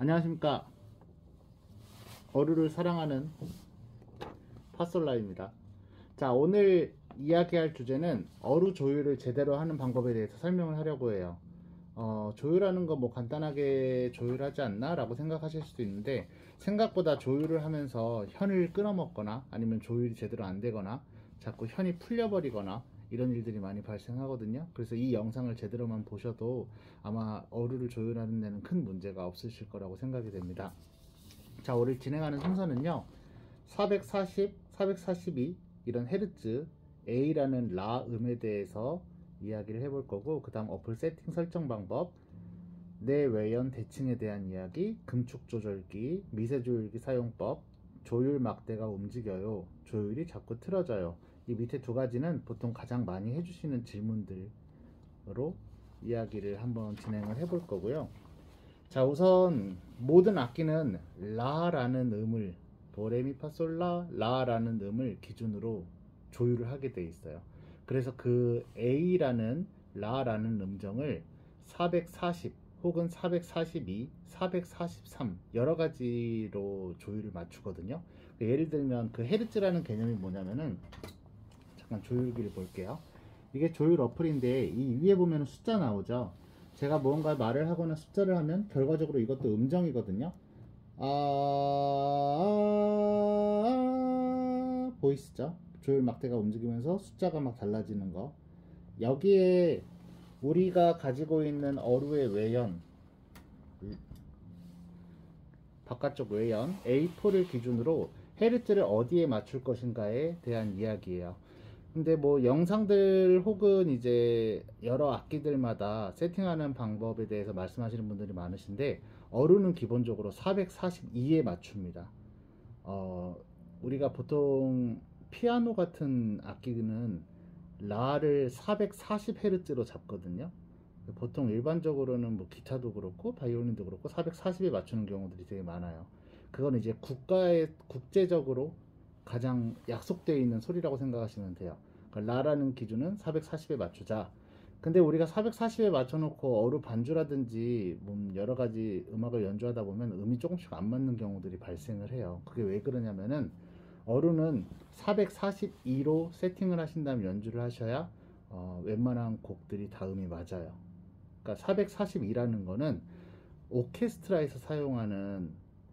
안녕하십니까. 어류를 사랑하는 파솔라입니다. 자, 오늘 이야기할 주제는 어류 조율을 제대로 하는 방법에 대해서 설명을 하려고 해요. 조율하는 거 뭐 간단하게 조율하지 않나? 라고 생각하실 수도 있는데, 생각보다 조율을 하면서 현을 끊어먹거나 아니면 조율이 제대로 안 되거나 자꾸 현이 풀려버리거나 이런 일들이 많이 발생하거든요. 그래서 이 영상을 제대로만 보셔도 아마 어류를 조율하는 데는 큰 문제가 없으실 거라고 생각이 됩니다. 자, 오늘 진행하는 순서는요, 440, 442 이런 헤르츠 A라는 라 음에 대해서 이야기를 해볼 거고, 그 다음 어플 세팅 설정 방법, 내외연 대칭에 대한 이야기, 금축 조절기, 미세 조율기 사용법, 조율 막대가 움직여요, 조율이 자꾸 틀어져요. 이 밑에 두 가지는 보통 가장 많이 해주시는 질문들로 이야기를 한번 진행을 해볼 거고요. 자, 우선 모든 악기는 라라는 음을, 도레미파솔라 라라는 음을 기준으로 조율을 하게 돼 있어요. 그래서 그 A라는 라라는 음정을 440 혹은 442, 443 여러 가지로 조율을 맞추거든요. 예를 들면 그 헤르츠라는 개념이 뭐냐면은, 잠깐 조율기를 볼게요. 이게 조율 어플인데 이 위에 보면 숫자 나오죠. 제가 무언가 말을 하거나 숫자를 하면 결과적으로 이것도 음정이거든요. 보이시죠? 조율 막대가 움직이면서 숫자가 막 달라지는 거. 여기에 우리가 가지고 있는 어루의 외연, 바깥쪽 외연 A4를 기준으로 헤르츠를 어디에 맞출 것인가에 대한 이야기예요. 근데 뭐 영상들 혹은 이제 여러 악기들마다 세팅하는 방법에 대해서 말씀하시는 분들이 많으신데, 어루는 기본적으로 442에 맞춥니다. 우리가 보통 피아노 같은 악기는 라를 440Hz로 잡거든요. 보통 일반적으로는 뭐 기타도 그렇고 바이올린도 그렇고 440에 맞추는 경우들이 되게 많아요. 그건 이제 국제적으로 가장 약속되어 있는 소리라고 생각하시면 돼요. 그러니까 라라는 기준은 440에 맞추자. 근데 우리가 440에 맞춰놓고 어루 반주라든지 여러 가지 음악을 연주하다 보면 음이 조금씩 안 맞는 경우들이 발생을 해요. 그게 왜 그러냐면은, 어루는 442로 세팅을 하신 다음 연주를 하셔야 웬만한 곡들이 다 음이 맞아요. 그러니까 442라는 거는 오케스트라에서 사용하는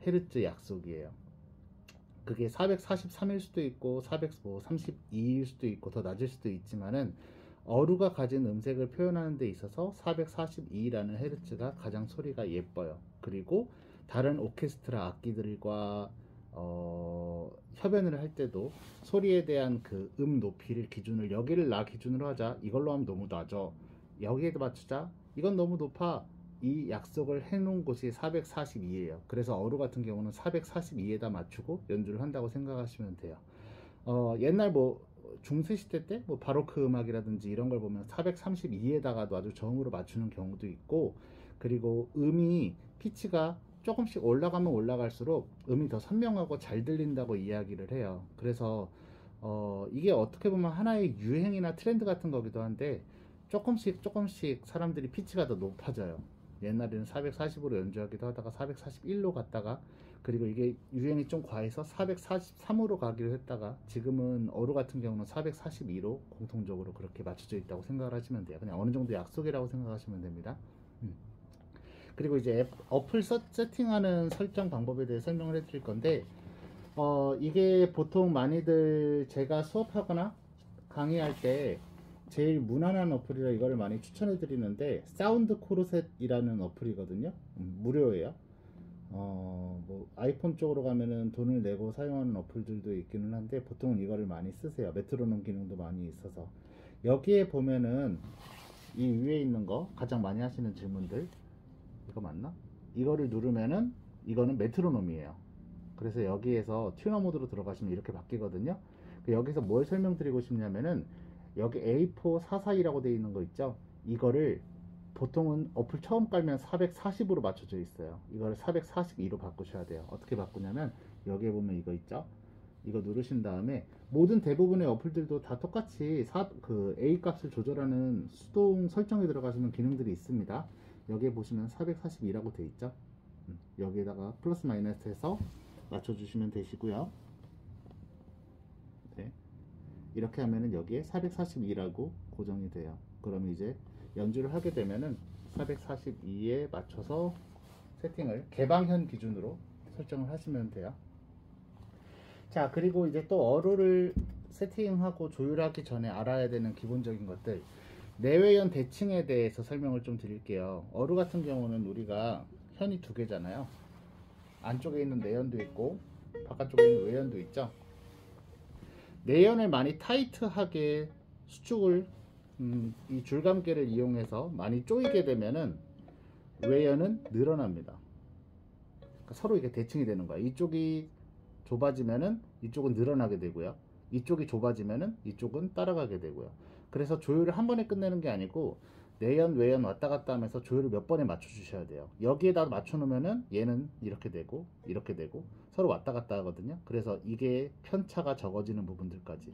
헤르츠 약속이에요. 그게 443일 수도 있고 432일 수도 있고 더 낮을 수도 있지만은, 어루가 가진 음색을 표현하는 데 있어서 442라는 헤르츠가 가장 소리가 예뻐요. 그리고 다른 오케스트라 악기들과 협연을 할 때도 소리에 대한 그 음 높이를 기준을, 여기를 라 기준으로 하자, 이걸로 하면 너무 낮아, 여기에도 맞추자, 이건 너무 높아, 이 약속을 해놓은 곳이 442예요. 그래서 어루 같은 경우는 442에다 맞추고 연주를 한다고 생각하시면 돼요. 옛날 뭐 중세 시대 때 뭐 바로크 음악이라든지 이런 걸 보면 432에다가도 아주 저음으로 맞추는 경우도 있고, 그리고 음이 피치가 조금씩 올라가면 올라갈수록 음이 더 선명하고 잘 들린다고 이야기를 해요. 그래서 이게 어떻게 보면 하나의 유행이나 트렌드 같은 거기도 한데, 조금씩 조금씩 사람들이 피치가 더 높아져요. 옛날에는 440으로 연주하기도 하다가 441로 갔다가, 그리고 이게 유행이 좀 과해서 443으로 가기로 했다가, 지금은 어루 같은 경우는 442로 공통적으로 그렇게 맞춰져 있다고 생각을 하시면 돼요. 그냥 어느 정도 약속이라고 생각하시면 됩니다. 그리고 이제 어플 세팅하는 설정 방법에 대해 설명을 해드릴 건데, 이게 보통 많이들 제가 수업하거나 강의할 때 제일 무난한 어플이라 이거를 많이 추천해 드리는데, 사운드 코르셋이라는 어플이거든요. 무료예요. 뭐 아이폰 쪽으로 가면은 돈을 내고 사용하는 어플들도 있기는 한데, 보통은 이거를 많이 쓰세요. 메트로놈 기능도 많이 있어서. 여기에 보면은 이 위에 있는 거 가장 많이 하시는 질문들, 이거 맞나? 이거를 누르면은 이거는 메트로놈이에요. 그래서 여기에서 튜너 모드로 들어가시면 이렇게 바뀌거든요. 여기서 뭘 설명드리고 싶냐면은, 여기 A444이라고 되어 있는 거 있죠? 이거를 보통은 어플 처음 깔면 440으로 맞춰져 있어요. 이거를 442로 바꾸셔야 돼요. 어떻게 바꾸냐면, 여기에 보면 이거 있죠? 이거 누르신 다음에 모든 대부분의 어플들도 다 똑같이 그 A 값을 조절하는 수동 설정에 들어가시는 기능들이 있습니다. 여기에 보시면 442라고 되어 있죠? 여기에다가 플러스 마이너스 해서 맞춰주시면 되시고요. 네. 이렇게 하면은 여기에 442라고 고정이 돼요. 그럼 이제 연주를 하게 되면은 442에 맞춰서 세팅을 개방현 기준으로 설정을 하시면 돼요. 자, 그리고 이제 또 어루를 세팅하고 조율하기 전에 알아야 되는 기본적인 것들, 내외연 대칭에 대해서 설명을 좀 드릴게요. 어루 같은 경우는 우리가 현이 두 개잖아요. 안쪽에 있는 내연도 있고 바깥쪽에 있는 외연도 있죠. 내연을 많이 타이트하게 수축을 이 줄감개를 이용해서 많이 조이게 되면은 외연은 늘어납니다. 그러니까 서로 이게 대칭이 되는 거야. 이쪽이 좁아지면은 이쪽은 늘어나게 되고요. 이쪽이 좁아지면은 이쪽은 따라가게 되고요. 그래서 조율을 한 번에 끝내는 게 아니고 내연 외연 왔다 갔다 하면서 조율을 몇 번에 맞춰 주셔야 돼요. 여기에다 맞춰 놓으면은 얘는 이렇게 되고 이렇게 되고 서로 왔다 갔다 하거든요. 그래서 이게 편차가 적어지는 부분들까지,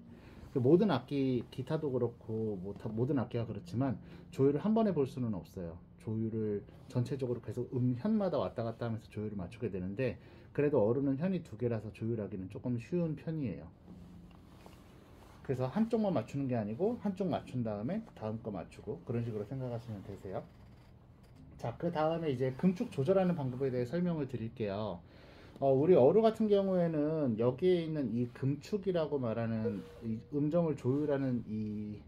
모든 악기, 기타도 그렇고 모든 악기가 그렇지만 조율을 한 번에 볼 수는 없어요. 조율을 전체적으로 계속 현마다 왔다 갔다 하면서 조율을 맞추게 되는데, 그래도 어루는 현이 두 개라서 조율하기는 조금 쉬운 편이에요. 그래서 한쪽만 맞추는 게 아니고 한쪽 맞춘 다음에 다음 거 맞추고 그런 식으로 생각하시면 되세요. 자, 그 다음에 이제 금축 조절하는 방법에 대해 설명을 드릴게요. 우리 어루 같은 경우에는 여기에 있는 이 금축이라고 말하는 이 음정을 조율하는 이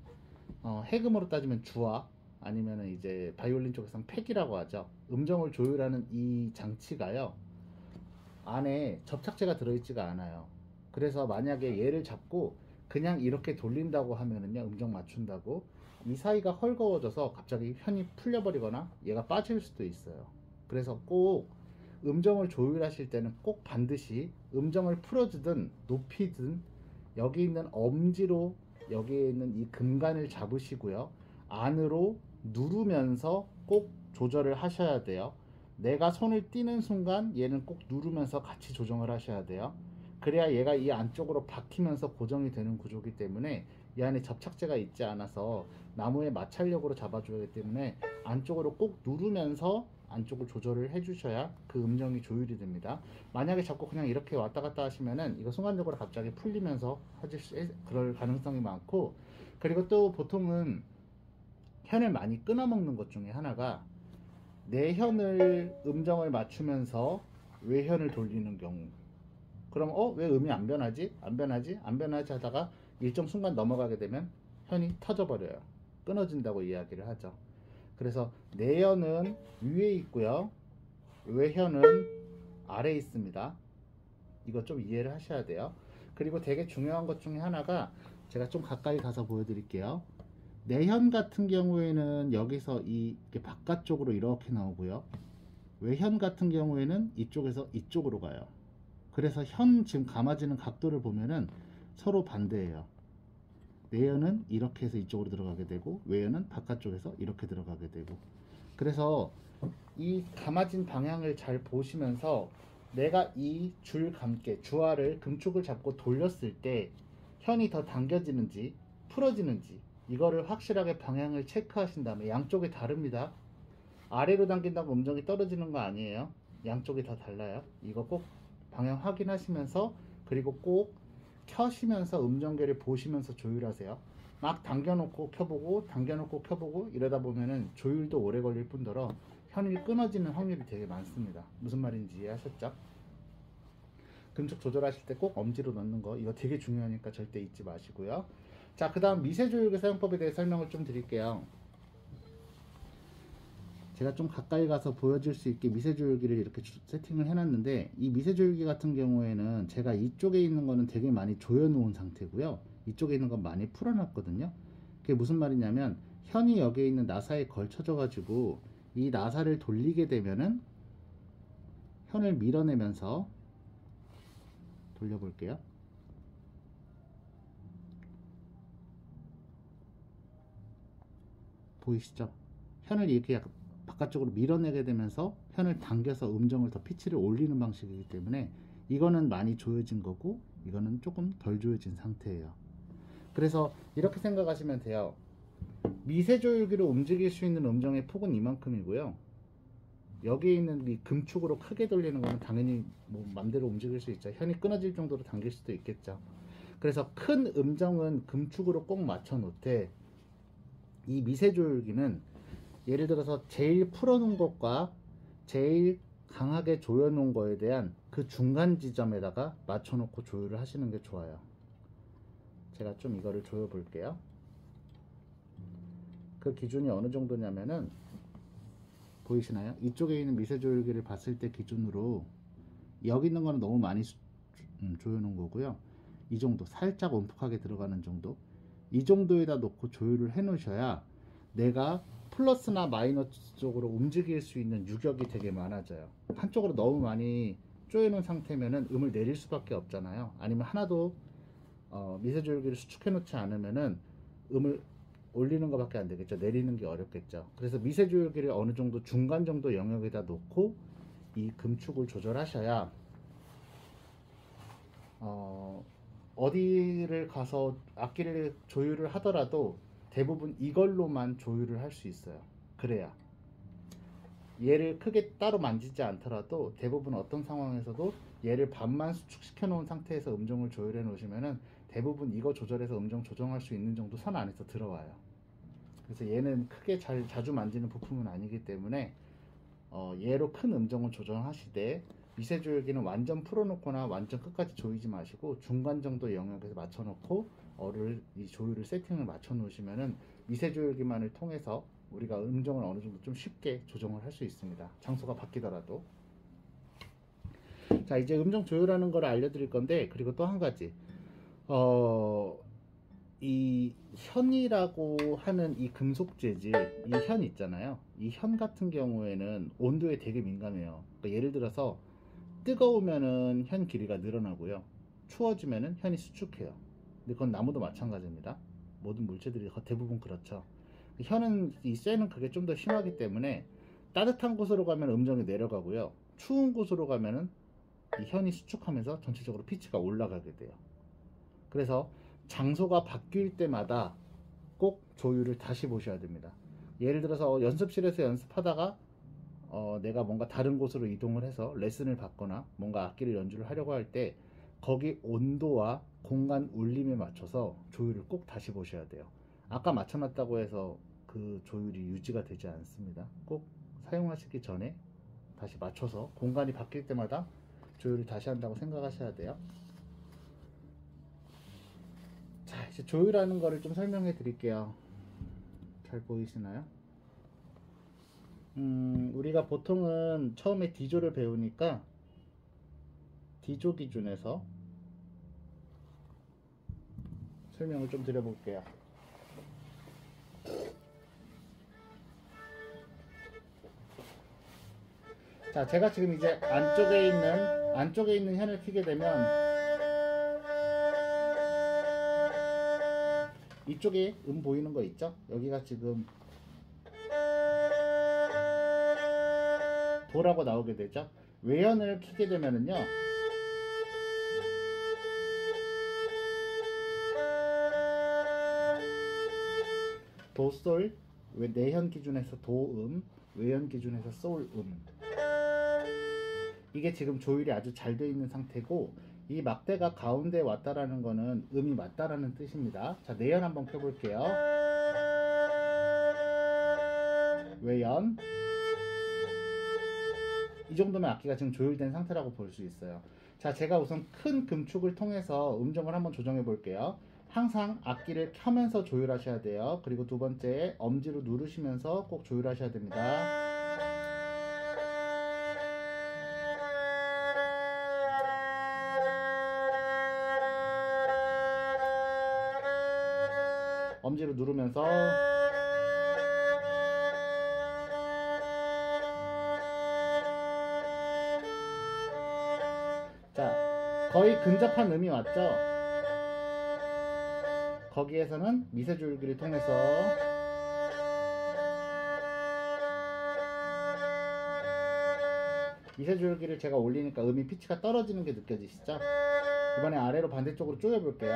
해금으로 따지면 주화, 아니면은 이제 바이올린 쪽에서는 팩이라고 하죠. 음정을 조율하는 이 장치가요, 안에 접착제가 들어있지가 않아요. 그래서 만약에 얘를 잡고 그냥 이렇게 돌린다고 하면은요, 음정 맞춘다고 이 사이가 헐거워져서 갑자기 편이 풀려버리거나 얘가 빠질 수도 있어요. 그래서 꼭 음정을 조율하실 때는 꼭 반드시 음정을 풀어주든 높이든 여기 있는 엄지로 여기에 있는 이 금관을 잡으시고요, 안으로 누르면서 꼭 조절을 하셔야 돼요. 내가 손을 띄는 순간 얘는 꼭 누르면서 같이 조정을 하셔야 돼요. 그래야 얘가 이 안쪽으로 박히면서 고정이 되는 구조이기 때문에 이 안에 접착제가 있지 않아서 나무의 마찰력으로 잡아줘야 하기 때문에 안쪽으로 꼭 누르면서 안쪽을 조절을 해주셔야 그 음정이 조율이 됩니다. 만약에 자꾸 그냥 이렇게 왔다 갔다 하시면은 이거 순간적으로 갑자기 풀리면서 그럴 가능성이 많고, 그리고 또 보통은 현을 많이 끊어먹는 것 중에 하나가 내현을 음정을 맞추면서 외현을 돌리는 경우. 그럼 왜 음이 안 변하지? 안 변하지? 안 변하지 하다가 일정 순간 넘어가게 되면 현이 터져버려요. 끊어진다고 이야기를 하죠. 그래서 내현은 위에 있고요, 외현은 아래에 있습니다. 이거 좀 이해를 하셔야 돼요. 그리고 되게 중요한 것 중에 하나가, 제가 좀 가까이 가서 보여드릴게요. 내현 같은 경우에는 여기서 이게 바깥쪽으로 이렇게 나오고요, 외현 같은 경우에는 이쪽에서 이쪽으로 가요. 그래서 현 지금 감아지는 각도를 보면은 서로 반대예요. 내연은 이렇게 해서 이쪽으로 들어가게 되고 외연은 바깥쪽에서 이렇게 들어가게 되고, 그래서 이 감아진 방향을 잘 보시면서 내가 이 줄 감개 주화를 금축을 잡고 돌렸을 때 현이 더 당겨지는지 풀어지는지 이거를 확실하게 방향을 체크하신 다음에, 양쪽이 다릅니다. 아래로 당긴다고 음정이 떨어지는 거 아니에요. 양쪽이 다 달라요. 이거 꼭 방향 확인하시면서, 그리고 꼭 켜시면서 음정계를 보시면서 조율하세요. 막 당겨놓고 켜보고 당겨놓고 켜보고 이러다 보면은 조율도 오래 걸릴 뿐더러 현이 끊어지는 확률이 되게 많습니다. 무슨 말인지 이해하셨죠? 금축 조절하실 때 꼭 엄지로 넣는 거, 이거 되게 중요하니까 절대 잊지 마시고요. 자, 그 다음 미세조율기 사용법에 대해 설명을 좀 드릴게요. 제가 좀 가까이 가서 보여줄 수 있게 미세조율기를 이렇게 세팅을 해놨는데, 이 미세조율기 같은 경우에는 제가 이쪽에 있는 거는 되게 많이 조여놓은 상태고요, 이쪽에 있는 건 많이 풀어놨거든요. 그게 무슨 말이냐면, 현이 여기에 있는 나사에 걸쳐져 가지고 이 나사를 돌리게 되면은 현을 밀어내면서 돌려볼게요. 보이시죠? 현을 이렇게 약간 바깥쪽으로 밀어내게 되면서 현을 당겨서 음정을 더 피치를 올리는 방식이기 때문에 이거는 많이 조여진 거고 이거는 조금 덜 조여진 상태예요. 그래서 이렇게 생각하시면 돼요. 미세조율기로 움직일 수 있는 음정의 폭은 이만큼이고요, 여기에 있는 이 금축으로 크게 돌리는 거는 당연히 뭐 맘대로 움직일 수 있죠. 현이 끊어질 정도로 당길 수도 있겠죠. 그래서 큰 음정은 금축으로 꼭 맞춰 놓되, 이 미세조율기는 예를 들어서 제일 풀어놓은 것과 제일 강하게 조여놓은 거에 대한 그 중간 지점에다가 맞춰놓고 조율을 하시는 게 좋아요. 제가 좀 이거를 조여 볼게요. 그 기준이 어느 정도냐면은, 보이시나요? 이쪽에 있는 미세조율기를 봤을 때 기준으로 여기 있는 거는 너무 많이 조여놓은 거고요. 이 정도, 살짝 온푹하게 들어가는 정도, 이 정도에다 놓고 조율을 해 놓으셔야 내가 플러스나 마이너스 쪽으로 움직일 수 있는 유격이 되게 많아져요. 한쪽으로 너무 많이 조여놓은 상태면은 음을 내릴 수밖에 없잖아요. 아니면 하나도 미세조율기를 수축해 놓지 않으면은 음을 올리는 것밖에 안 되겠죠. 내리는 게 어렵겠죠. 그래서 미세조율기를 어느 정도 중간 정도 영역에다 놓고 이 금축을 조절하셔야 어디를 가서 악기를 조율을 하더라도 대부분 이걸로만 조율을 할 수 있어요. 그래야 얘를 크게 따로 만지지 않더라도 대부분 어떤 상황에서도 얘를 반만 수축시켜 놓은 상태에서 음정을 조율해 놓으시면은 대부분 이거 조절해서 음정 조정할 수 있는 정도 선 안에서 들어와요. 그래서 얘는 크게 자주 만지는 부품은 아니기 때문에 얘로 큰 음정을 조정하시되, 미세조율기는 완전 풀어놓거나 완전 끝까지 조이지 마시고 중간 정도 영역에서 맞춰놓고 이 조율을 세팅을 맞춰 놓으시면은 미세조율기만을 통해서 우리가 음정을 어느 정도 좀 쉽게 조정을 할 수 있습니다. 장소가 바뀌더라도. 자, 이제 음정 조율하는 걸 알려드릴 건데, 그리고 또 한 가지, 이 현이라고 하는 이 금속 재질, 이 현 있잖아요. 이 현 같은 경우에는 온도에 되게 민감해요. 그러니까 예를 들어서 뜨거우면은 현 길이가 늘어나고요, 추워지면은 현이 수축해요. 근데 그건 나무도 마찬가지입니다. 모든 물체들이 대부분 그렇죠. 현은 이 쇠는 그게 좀 더 심하기 때문에 따뜻한 곳으로 가면 음정이 내려가고요, 추운 곳으로 가면은 이 현이 수축하면서 전체적으로 피치가 올라가게 돼요. 그래서 장소가 바뀔 때마다 꼭 조율을 다시 보셔야 됩니다. 예를 들어서 연습실에서 연습하다가 내가 뭔가 다른 곳으로 이동을 해서 레슨을 받거나 뭔가 악기를 연주를 하려고 할 때 거기 온도와 공간 울림에 맞춰서 조율을 꼭 다시 보셔야 돼요. 아까 맞춰놨다고 해서 그 조율이 유지가 되지 않습니다. 꼭 사용하시기 전에 다시 맞춰서 공간이 바뀔 때마다 조율을 다시 한다고 생각하셔야 돼요. 자, 이제 조율하는 거를 좀 설명해 드릴게요. 잘 보이시나요? 우리가 보통은 처음에 D조를 배우니까 D조 기준에서 설명을 좀 드려볼게요. 자, 제가 지금 이제 안쪽에 있는 현을 켜게 되면 이쪽에 보이는 거 있죠? 여기가 지금 도라고 나오게 되죠. 외연을 켜게 되면은요, 도, 솔, 내현 기준에서 도음, 외연 기준에서 솔음. 이게 지금 조율이 아주 잘 되어 있는 상태고, 이 막대가 가운데에 왔다라는 거는 음이 맞다라는 뜻입니다. 자, 내연 한번 켜볼게요. 외연. 이 정도면 악기가 지금 조율된 상태라고 볼 수 있어요. 자, 제가 우선 큰 금축을 통해서 음정을 한번 조정해 볼게요. 항상 악기를 켜면서 조율하셔야 돼요. 그리고 두 번째, 엄지로 누르시면서 꼭 조율하셔야 됩니다. 엄지로 누르면서 자, 거의 근접한 음이 왔죠? 거기에서는 미세조율기를 통해서 미세조율기를 제가 올리니까 음이 피치가 떨어지는 게 느껴지시죠? 이번에 아래로 반대쪽으로 쪼여 볼게요.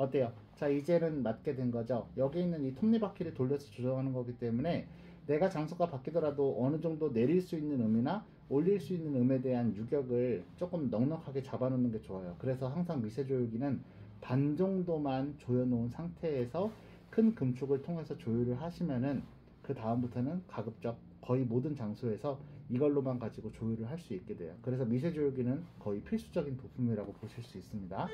어때요? 자, 이제는 맞게 된 거죠. 여기 있는 이 톱니바퀴를 돌려서 조정하는 거기 때문에 내가 장소가 바뀌더라도 어느 정도 내릴 수 있는 음이나 올릴 수 있는 음에 대한 유격을 조금 넉넉하게 잡아놓는 게 좋아요. 그래서 항상 미세 조율기는 반 정도만 조여놓은 상태에서 큰 금축을 통해서 조율을 하시면은 그 다음부터는 가급적 거의 모든 장소에서 이걸로만 가지고 조율을 할 수 있게 돼요. 그래서 미세 조율기는 거의 필수적인 부품이라고 보실 수 있습니다.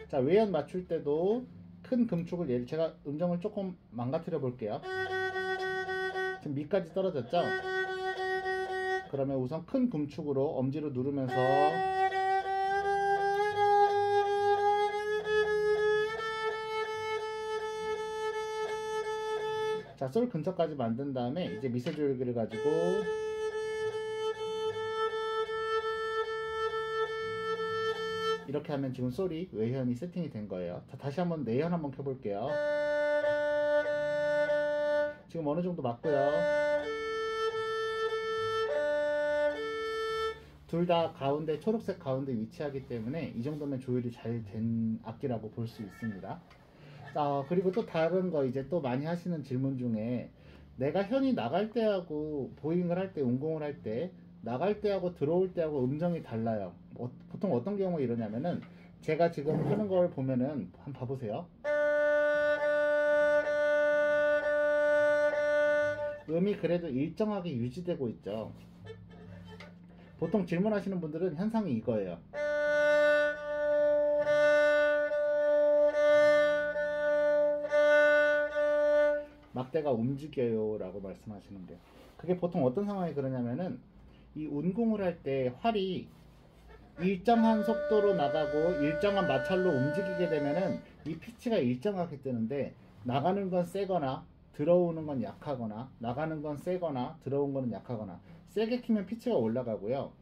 자, 외연 맞출 때도 큰 금축을 제가 음정을 조금 망가뜨려 볼게요. 지금 미까지 떨어졌죠? 그러면 우선 큰 금축으로 엄지로 누르면서 자, 솔 근처까지 만든 다음에 이제 미세 조율기를 가지고 이렇게 하면 지금 솔이 외현이 세팅이 된 거예요. 자, 다시 한번 내현 한번 켜볼게요. 지금 어느 정도 맞고요. 둘 다 가운데 초록색 가운데 위치하기 때문에 이 정도면 조율이 잘 된 악기라고 볼 수 있습니다. 자, 그리고 또 다른 거 이제 또 많이 하시는 질문 중에 내가 현이 나갈 때하고 보잉을 할 때, 운공을 할 때 나갈 때하고 들어올 때하고 음정이 달라요. 보통 어떤 경우에 이러냐면은 제가 지금 하는 걸 보면은 한번 봐보세요. 음이 그래도 일정하게 유지되고 있죠. 보통 질문하시는 분들은 현상이 이거예요. 막대가 움직여요 라고 말씀하시는데, 그게 보통 어떤 상황이 그러냐면은 이 운공을 할 때 활이 일정한 속도로 나가고 일정한 마찰로 움직이게 되면은 이 피치가 일정하게 뜨는데, 나가는 건 세거나 들어오는 건 약하거나, 나가는 건 세거나 들어온 거는 약하거나, 세게 키면 피치가 올라가고요,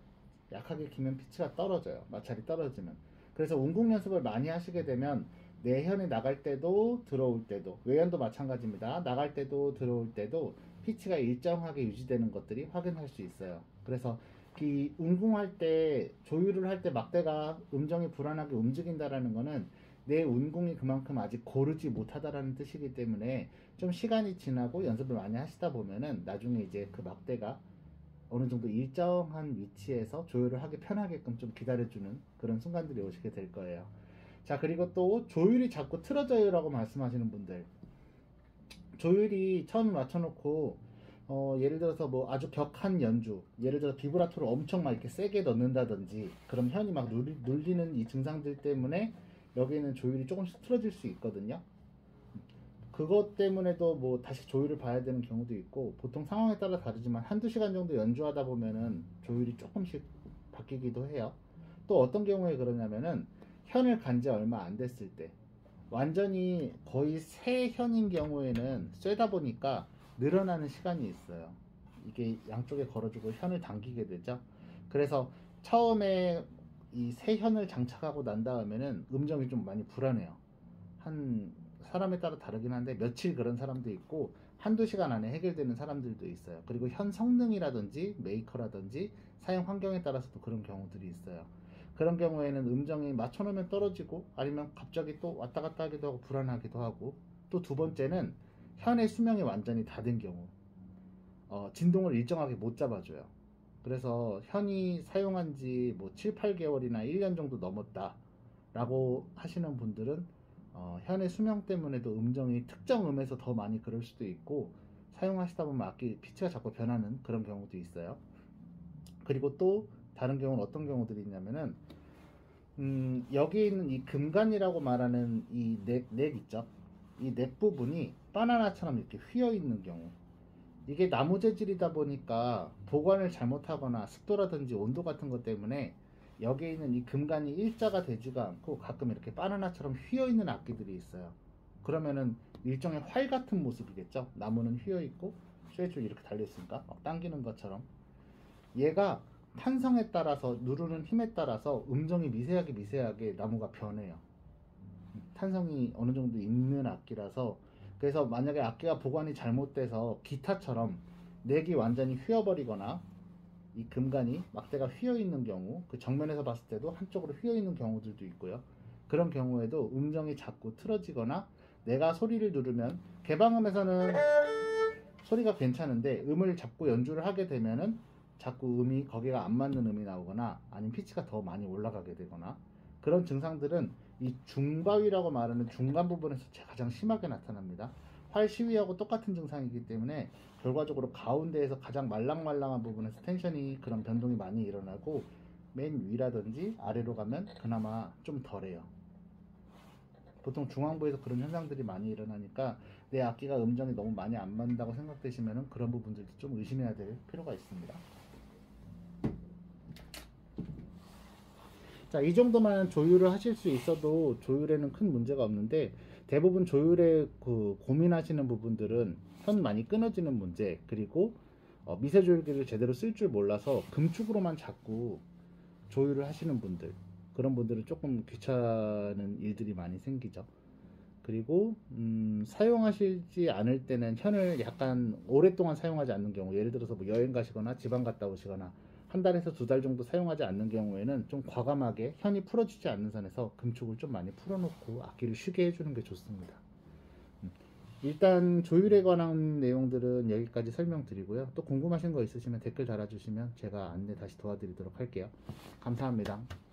약하게 키면 피치가 떨어져요. 마찰이 떨어지면. 그래서 운공 연습을 많이 하시게 되면 내현이 나갈 때도 들어올 때도, 외연도 마찬가지입니다. 나갈 때도 들어올 때도 피치가 일정하게 유지되는 것들이 확인할 수 있어요. 그래서 이 운공할 때, 조율을 할 때 막대가 음정이 불안하게 움직인다라는 거는 내 운공이 그만큼 아직 고르지 못하다라는 뜻이기 때문에 좀 시간이 지나고 연습을 많이 하시다 보면은 나중에 이제 그 막대가 어느 정도 일정한 위치에서 조율을 하기 편하게끔 좀 기다려주는 그런 순간들이 오시게 될 거예요. 자, 그리고 또 조율이 자꾸 틀어져요 라고 말씀하시는 분들, 조율이 처음에 맞춰놓고 예를 들어서 뭐 아주 격한 연주, 예를 들어 비브라토를 엄청 막 이렇게 세게 넣는다든지, 그럼 현이 막 눌리는 이 증상들 때문에 여기는 조율이 조금씩 틀어질 수 있거든요. 그것 때문에도 뭐 다시 조율을 봐야 되는 경우도 있고, 보통 상황에 따라 다르지만 한두 시간 정도 연주하다 보면은 조율이 조금씩 바뀌기도 해요. 또 어떤 경우에 그러냐면은 현을 간지 얼마 안 됐을 때, 완전히 거의 새 현인 경우에는 쐬다 보니까 늘어나는 시간이 있어요. 이게 양쪽에 걸어주고 현을 당기게 되죠. 그래서 처음에 이 새 현을 장착하고 난 다음에는 음정이 좀 많이 불안해요. 한 사람에 따라 다르긴 한데 며칠 그런 사람도 있고 한두 시간 안에 해결되는 사람들도 있어요. 그리고 현 성능이라든지 메이커라든지 사용 환경에 따라서도 그런 경우들이 있어요. 그런 경우에는 음정이 맞춰놓으면 떨어지고, 아니면 갑자기 또 왔다 갔다 하기도 하고 불안하기도 하고, 또 두 번째는 현의 수명이 완전히 다 된 경우, 진동을 일정하게 못 잡아줘요. 그래서 현이 사용한 지 뭐 7, 8개월이나 1년 정도 넘었다 라고 하시는 분들은 현의 수명 때문에도 음정이 특정 음에서 더 많이 그럴 수도 있고, 사용하시다 보면 악기 피치가 자꾸 변하는 그런 경우도 있어요. 그리고 또 다른 경우는 어떤 경우들이 있냐면은 여기 있는 이 금관이라고 말하는 이 넥 있죠? 이 넥 부분이 바나나처럼 이렇게 휘어 있는 경우, 이게 나무 재질이다 보니까 보관을 잘못하거나 습도라든지 온도 같은 것 때문에 여기에 있는 이 금관이 일자가 되지가 않고 가끔 이렇게 바나나처럼 휘어 있는 악기들이 있어요. 그러면은 일종의 활 같은 모습이겠죠? 나무는 휘어 있고 쇠줄 이렇게 달려 있으니까 막 당기는 것처럼. 얘가 탄성에 따라서, 누르는 힘에 따라서 음정이 미세하게 나무가 변해요. 탄성이 어느 정도 있는 악기라서. 그래서 만약에 악기가 보관이 잘못돼서 기타처럼 넥이 완전히 휘어버리거나 이 금관이 막대가 휘어 있는 경우, 그 정면에서 봤을 때도 한쪽으로 휘어 있는 경우들도 있고요. 그런 경우에도 음정이 자꾸 틀어지거나 내가 소리를 누르면 개방음에서는 소리가 괜찮은데 음을 잡고 연주를 하게 되면은 자꾸 음이 거기가 안 맞는 음이 나오거나 아니면 피치가 더 많이 올라가게 되거나 그런 증상들은 이 중바위라고 말하는 중간 부분에서 가장 심하게 나타납니다. 활시위하고 똑같은 증상이기 때문에 결과적으로 가운데에서 가장 말랑말랑한 부분에서 텐션이 그런 변동이 많이 일어나고 맨 위라든지 아래로 가면 그나마 좀 덜해요. 보통 중앙부에서 그런 현상들이 많이 일어나니까 내 악기가 음정이 너무 많이 안 맞는다고 생각되시면 그런 부분들도 좀 의심해야 될 필요가 있습니다. 자, 이 정도만 조율을 하실 수 있어도 조율에는 큰 문제가 없는데 대부분 조율에 고민하시는 부분들은 현 많이 끊어지는 문제 그리고 미세 조율기를 제대로 쓸 줄 몰라서 금축으로만 자꾸 조율을 하시는 분들 그런 분들은 조금 귀찮은 일들이 많이 생기죠. 그리고 사용하시지 않을 때는 현을 약간 오랫동안 사용하지 않는 경우 예를 들어서 뭐 여행 가시거나 지방 갔다 오시거나 한 달에서 두 달 정도 사용하지 않는 경우에는 좀 과감하게 현이 풀어지지 않는 선에서 금축을 좀 많이 풀어놓고 악기를 쉬게 해주는 게 좋습니다. 일단 조율에 관한 내용들은 여기까지 설명드리고요. 또 궁금하신 거 있으시면 댓글 달아주시면 제가 안내 다시 도와드리도록 할게요. 감사합니다.